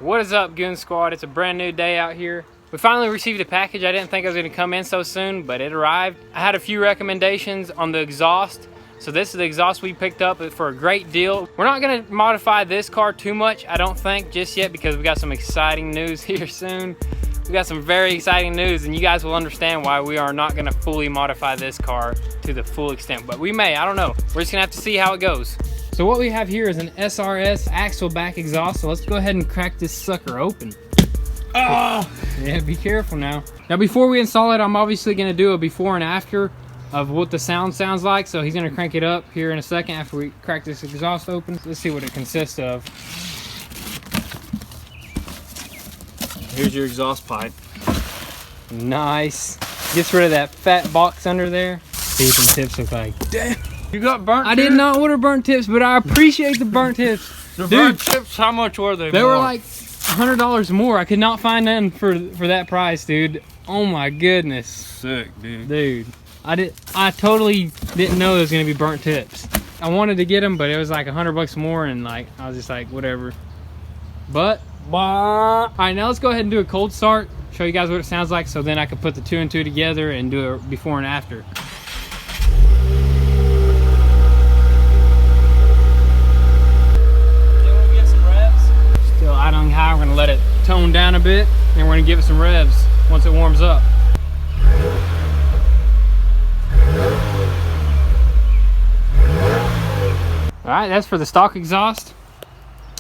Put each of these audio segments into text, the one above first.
What is up, Goon Squad? It's a brand new day out here. We finally received a package. I didn't think it was going to come in so soon, but it arrived. I had a few recommendations on the exhaust. So this is the exhaust we picked up for a great deal. We're not going to modify this car too much, I don't think, just yet, because we got some exciting news here soon. We got some very exciting news, and you guys will understand why we are not going to fully modify this car to the full extent, but we may. I don't know. We're just going to have to see how it goes. So what we have here is an SRS axle back exhaust. So let's go ahead and crack this sucker open. Oh! Yeah, be careful now. Now before we install it, I'm obviously gonna do a before and after of what the sound sounds like. So he's gonna crank it up here in a second after we crack this exhaust open. Let's see what it consists of. Here's your exhaust pipe. Nice. Gets rid of that fat box under there. See what the tips look like. Damn. You got burnt I tips? did not order burnt tips, but I appreciate the burnt tips. The burnt tips, how much were they? They were like $100 more. I could not find none for that price, dude. Oh my goodness. Sick, dude. Dude, I totally didn't know there was gonna be burnt tips. I wanted to get them, but it was like $100 more, and like I was just like, whatever. But all right, now let's go ahead and do a cold start. Show you guys what it sounds like, so then I can put the two and two together and do a before and after. Still idling high. We're gonna let it tone down a bit, and we're gonna give it some revs once it warms up. All right, that's for the stock exhaust.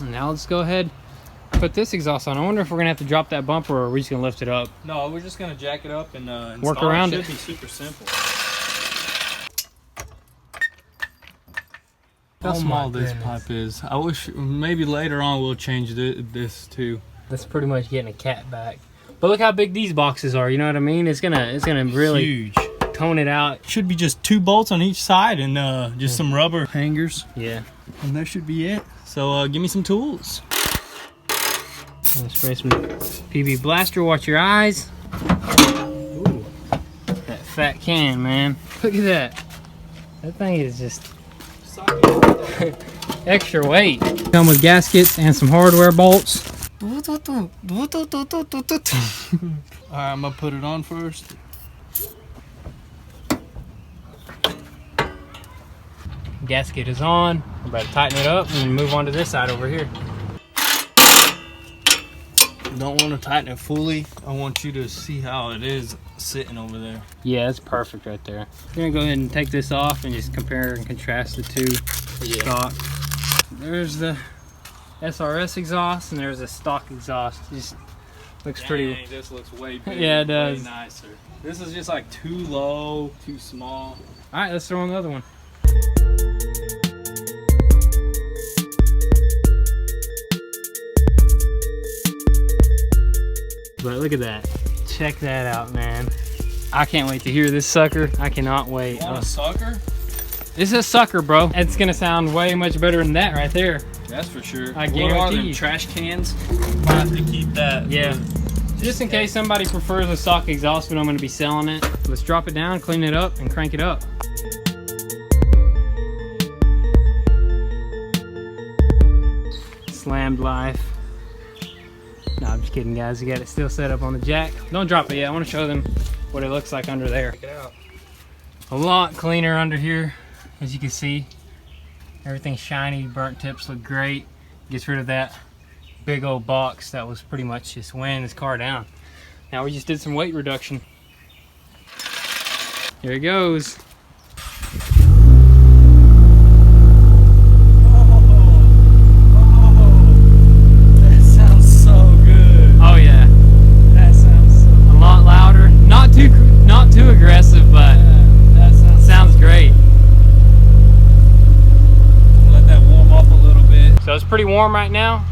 And now let's go ahead and put this exhaust on. I wonder if we're gonna have to drop that bumper, or are we just gonna lift it up? No, we're just gonna jack it up and work around it. Should be super simple. How small this pipe is. I wish maybe later on we'll change this too. That's pretty much getting a cat back. But look how big these boxes are. You know what I mean? It's gonna really huge. Tone it out. Should be just 2 bolts on each side and just some rubber hangers. Yeah. And that should be it. So give me some tools. I'm gonna spray some PB Blaster. Watch your eyes. Ooh, that fat can, man. Look at that. That thing is just extra weight. Come with gaskets and some hardware bolts. Alright, I'm gonna put it on first. Gasket is on. I'm about to tighten it up and move on to this side over here. Don't want to tighten it fully. I want you to see how it is sitting over there. Yeah, it's perfect right there. I'm gonna go ahead and take this off and just compare and contrast the two stock. There's the SRS exhaust and there's a stock exhaust. Just looks pretty. This looks way bigger. Yeah, it does. Way nicer. This is just like too low, too small. All right, let's throw on the other one. But look at that. Check that out, man. I can't wait to hear this sucker. I cannot wait. Want a sucker? This is a sucker, bro. It's gonna sound way much better than that right there. That's for sure. I guarantee you. Trash cans. I have to keep that. Yeah. Just in case somebody prefers a stock exhaust, but I'm gonna be selling it. Let's drop it down, clean it up, and crank it up. Slammed life. No, I'm just kidding, guys. You got it still set up on the jack. Don't drop it yet. I want to show them what it looks like under there. Check it out. A lot cleaner under here, as you can see. Everything's shiny. Burnt tips look great. Gets rid of that big old box that was pretty much just weighing this car down. Now we just did some weight reduction. Here it goes. Not too aggressive, but that sounds great. Let that warm up a little bit. So it's pretty warm right now.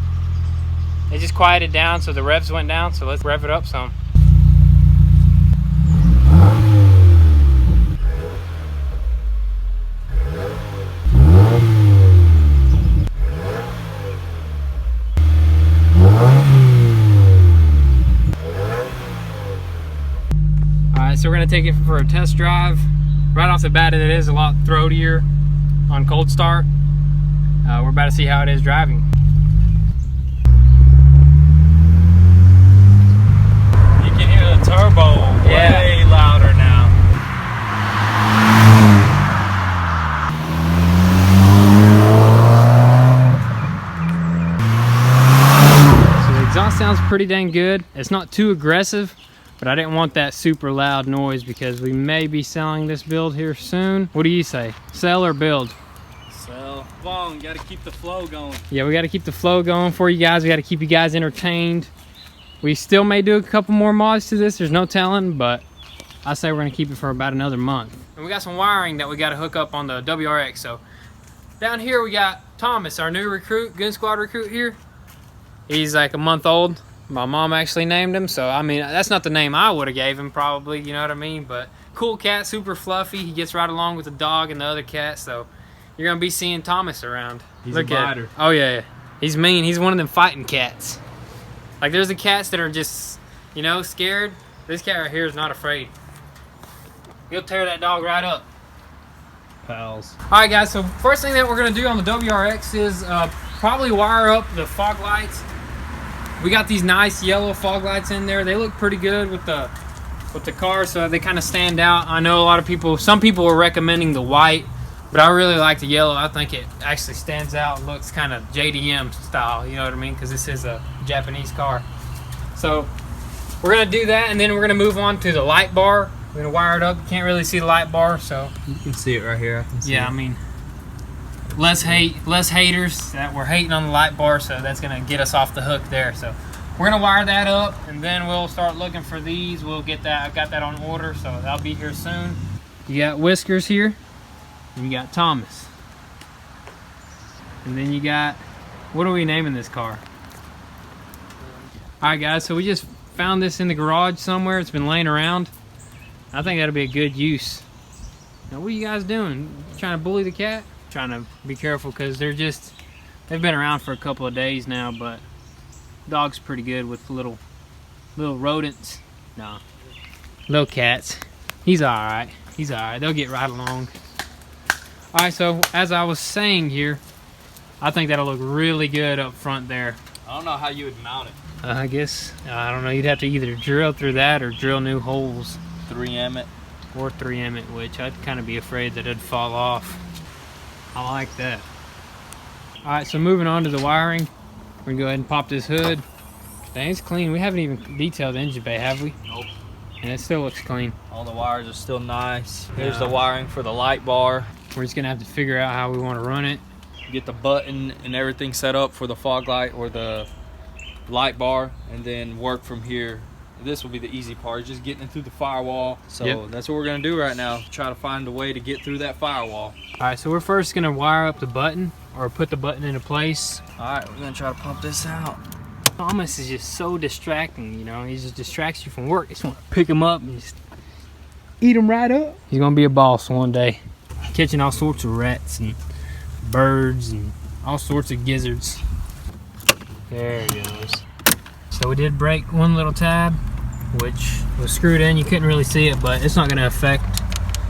It just quieted down, so the revs went down. So let's rev it up some. So we're gonna take it for a test drive. Right off the bat, it is a lot throatier on cold start. We're about to see how it is driving. exhaust sounds pretty dang good. It's not too aggressive, but I didn't want that super loud noise because we may be selling this build here soon. What do you say? Sell or build? Sell. Come on, gotta keep the flow going. Yeah, we gotta keep the flow going for you guys. We gotta keep you guys entertained. We still may do a couple more mods to this. There's no telling, but I say we're gonna keep it for about another month. And we got some wiring that we gotta hook up on the WRX. So down here we got Thomas, our new recruit, Gun Squad recruit here. He's like a month old. My mom actually named him, so I mean, that's not the name I would have gave him probably, you know what I mean? But cool cat, super fluffy. He gets right along with the dog and the other cat, so you're gonna be seeing Thomas around. He's Look a biter. Oh yeah, he's mean. He's one of them fighting cats. Like there's the cats that are just, you know, scared. This cat right here is not afraid. He'll tear that dog right up. Pals. All right, guys. So first thing that we're gonna do on the WRX is probably wire up the fog lights. We got these nice yellow fog lights in there. They look pretty good with the car, so they kind of stand out. I know a lot of people, some people were recommending the white, but I really like the yellow. I think it actually stands out, looks kind of JDM style, you know what I mean? Because this is a Japanese car. So we're gonna do that, and then we're gonna move on to the light bar. We're gonna wire it up. You can't really see the light bar, so You can see it right here. I can see yeah, it. I mean, less haters that were hating on the light bar, so that's gonna get us off the hook there. So we're gonna wire that up, and then we'll start looking for these. We'll get that. I've got that on order, so that'll be here soon. You got Whiskers here, and you got Thomas, and then you got, what are we naming this car? All right, guys. So we just found this in the garage somewhere. It's been laying around. I think that'll be a good use. Now, what are you guys doing? Trying to bully the cat? Trying to be careful because they've been around for a couple of days now, but dog's pretty good with little rodents. No, little cats. He's all right. He's all right. They'll get right along. All right, so as I was saying here, I think that'll look really good up front there. I don't know how you would mount it. I guess, I don't know, you'd have to either drill through that or drill new holes. 3M it. Or 3M it, which I'd kind of be afraid that it'd fall off. I like that. All right, so moving on to the wiring. We're gonna go ahead and pop this hood. Dang, it's clean. We haven't even detailed the engine bay, have we? Nope. And it still looks clean. All the wires are still nice. Here's Yeah. the wiring for the light bar. We're just gonna have to figure out how we want to run it. Get the button and everything set up for the fog light or the light bar, and then work from here. This will be the easy part, just getting it through the firewall. So Yep. that's what we're gonna do right now. Try to find a way to get through that firewall. All right, so we're first gonna wire up the button or put the button into place. All right, we're gonna try to pump this out. Thomas is just so distracting, you know. He just distracts you from work. You just want to pick him up and just eat him right up. He's gonna be a boss one day, catching all sorts of rats and birds and all sorts of gizzards. There he goes. So we did break one little tab, which was screwed in. You couldn't really see it, but it's not gonna affect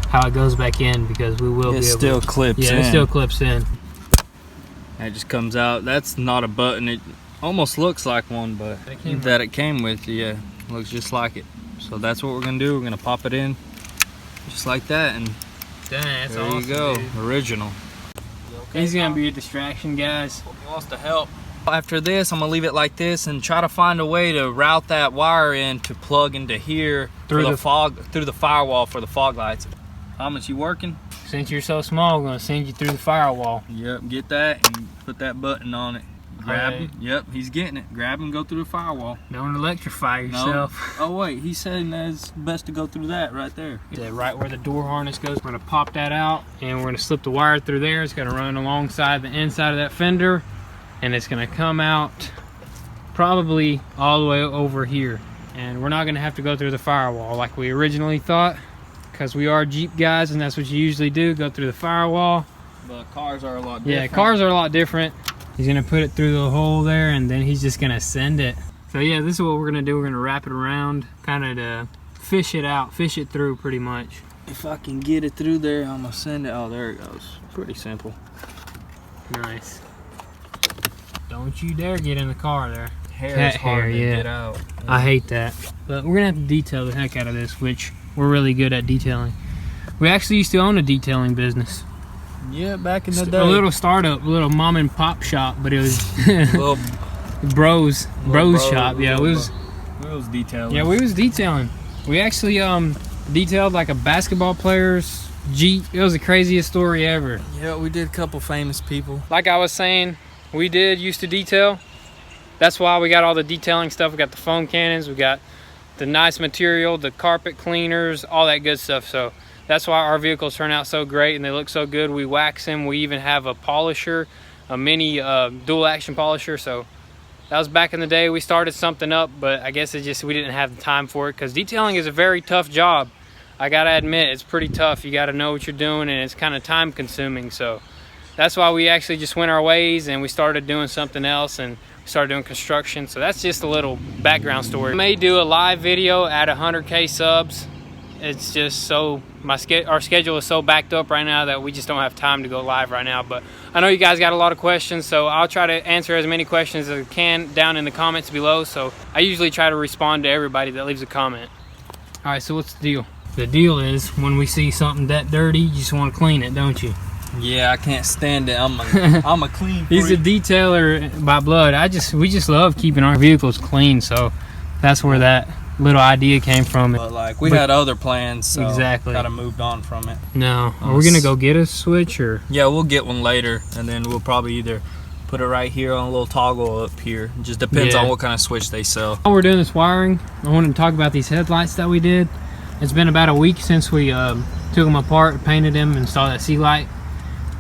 how it goes back in because we will be able still to, clips in. Yeah, it still clips in. It just comes out. That's not a button. It almost looks like one, but it came with, yeah, looks just like it. So that's what we're gonna do. We're gonna pop it in just like that, and Dang, that's there awesome, you go, dude. original. He's gonna be a distraction, guys. He wants to help. After this, I'm gonna leave it like this and try to find a way to route that wire in to plug into here Through through the firewall for the fog lights. Thomas, you working? Since you're so small, I'm gonna send you through the firewall. Yep, get that and put that button on it. Grab Okay. him. Yep, he's getting it. Grab him, go through the firewall. Don't electrify yourself. No. Oh wait, he said it's best to go through that right there. Right where the door harness goes, we're gonna pop that out and we're gonna slip the wire through there. It's gonna run alongside the inside of that fender, and it's gonna come out probably all the way over here. And we're not gonna have to go through the firewall like we originally thought, because we are Jeep guys and that's what you usually do, go through the firewall. But cars are a lot different. Yeah, cars are a lot different. He's gonna put it through the hole there and then he's just gonna send it. So yeah, this is what we're gonna do. We're gonna wrap it around, kind of to fish it out, fish it through pretty much. If I can get it through there, I'm gonna send it. Oh, there it goes. Pretty simple. Nice. Don't you dare get in the car there. Hair Cat is hard hair, to yeah. get out. I hate that. But we're gonna have to detail the heck out of this, which we're really good at detailing. We actually used to own a detailing business. Yeah, back in the day. A little startup, a little mom and pop shop, but it was bros shop. Yeah, we was detailing. Yeah, we was detailing. We actually detailed like a basketball player's Jeep. It was the craziest story ever. Yeah, we did a couple famous people. Like I was saying, we did used to detail. That's why we got all the detailing stuff. We got the foam cannons, we got the nice material, the carpet cleaners, all that good stuff. So that's why our vehicles turn out so great and they look so good. We wax them. We even have a polisher, a mini dual action polisher. So that was back in the day. We started something up, but I guess we didn't have the time for it, because detailing is a very tough job. I gotta admit, it's pretty tough. You gotta know what you're doing, and it's kind of time consuming. So that's why we actually just went our ways and we started doing something else, and we started doing construction. So that's just a little background story. I may do a live video at 100K subs. It's just so, our schedule is so backed up right now that we just don't have time to go live right now. But I know you guys got a lot of questions, so I'll try to answer as many questions as I can down in the comments below. So I usually try to respond to everybody that leaves a comment. All right, so what's the deal? The deal is, when we see something that dirty, you just want to clean it, don't you? Yeah, I can't stand it. I'm a clean freak. He's a detailer by blood. We just love keeping our vehicles clean, so that's where that little idea came from. But like, we had other plans, so exactly, kind of moved on from it. No, are we gonna go get a switch, or? Yeah, we'll get one later, and then we'll probably either put it right here on a little toggle up here. It just depends on what kind of switch they sell. While we're doing this wiring, I wanted to talk about these headlights that we did. It's been about a week since we took them apart, painted them, installed that sea light,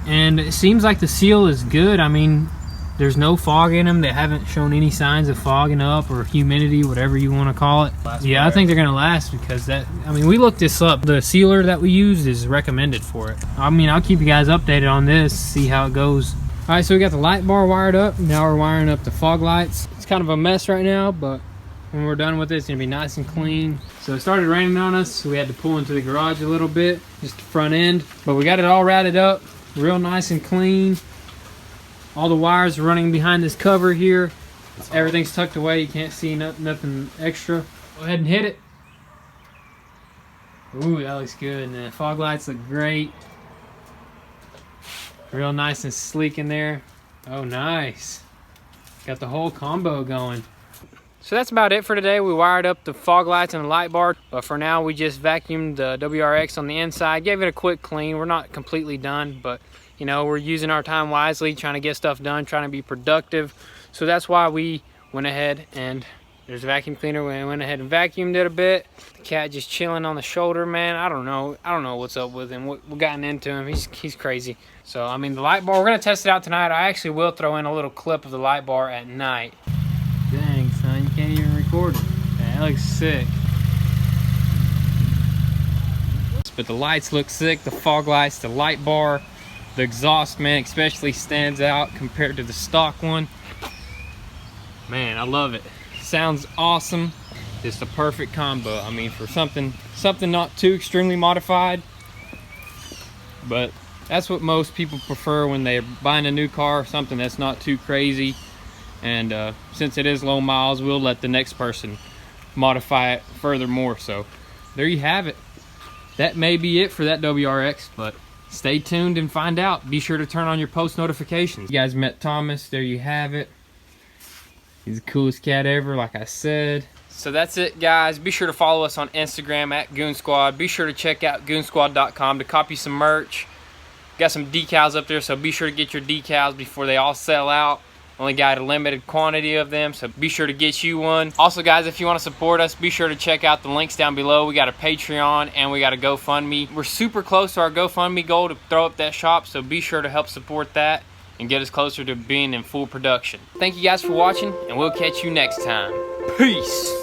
and it seems like the seal is good. I mean, there's no fog in them. They haven't shown any signs of fogging up or humidity, whatever you want to call it. Yeah, I think they're gonna last, because we looked this up. The sealer that we used is recommended for it. I mean, I'll keep you guys updated on this, see how it goes. All right, so we got the light bar wired up. Now we're wiring up the fog lights. It's kind of a mess right now, but when we're done with it, it's gonna be nice and clean. So it started raining on us, so we had to pull into the garage a little bit, just the front end. But we got it all routed up, real nice and clean. All the wires are running behind this cover here. Everything's tucked away, you can't see nothing extra. Go ahead and hit it. Ooh, that looks good. And the fog lights look great. Real nice and sleek in there. Oh, nice. Got the whole combo going. So that's about it for today. We wired up the fog lights and the light bar, but for now we just vacuumed the WRX on the inside, gave it a quick clean. We're not completely done, but you know, we're using our time wisely, trying to get stuff done, trying to be productive. So that's why we went ahead, and there's a vacuum cleaner. We went ahead and vacuumed it a bit. The cat just chilling on the shoulder, man. I don't know what's up with him. We've gotten into him. He's crazy. So I mean, the light bar, we're gonna test it out tonight. I actually will throw in a little clip of the light bar at night. Dang, son, you can't even record it. Man, that looks sick. But the lights look sick, the fog lights, the light bar, the exhaust, man, especially stands out compared to the stock one. Man, I love it. Sounds awesome. Just a perfect combo. I mean, for something not too extremely modified, but that's what most people prefer when they're buying a new car, something that's not too crazy. And since it is low miles, we'll let the next person modify it furthermore. So there you have it. That may be it for that WRX, but stay tuned and find out. Be sure to turn on your post notifications. You guys met Thomas. There you have it. He's the coolest cat ever, like I said. So that's it, guys. Be sure to follow us on Instagram at Goon Squad. Be sure to check out goonsquad.com to copy some merch. Got some decals up there, so be sure to get your decals before they all sell out. Only got a limited quantity of them, so be sure to get you one. Also, guys, if you want to support us, be sure to check out the links down below. We got a Patreon and we got a GoFundMe. We're super close to our GoFundMe goal to throw up that shop, so be sure to help support that and get us closer to being in full production. Thank you guys for watching, and we'll catch you next time. Peace.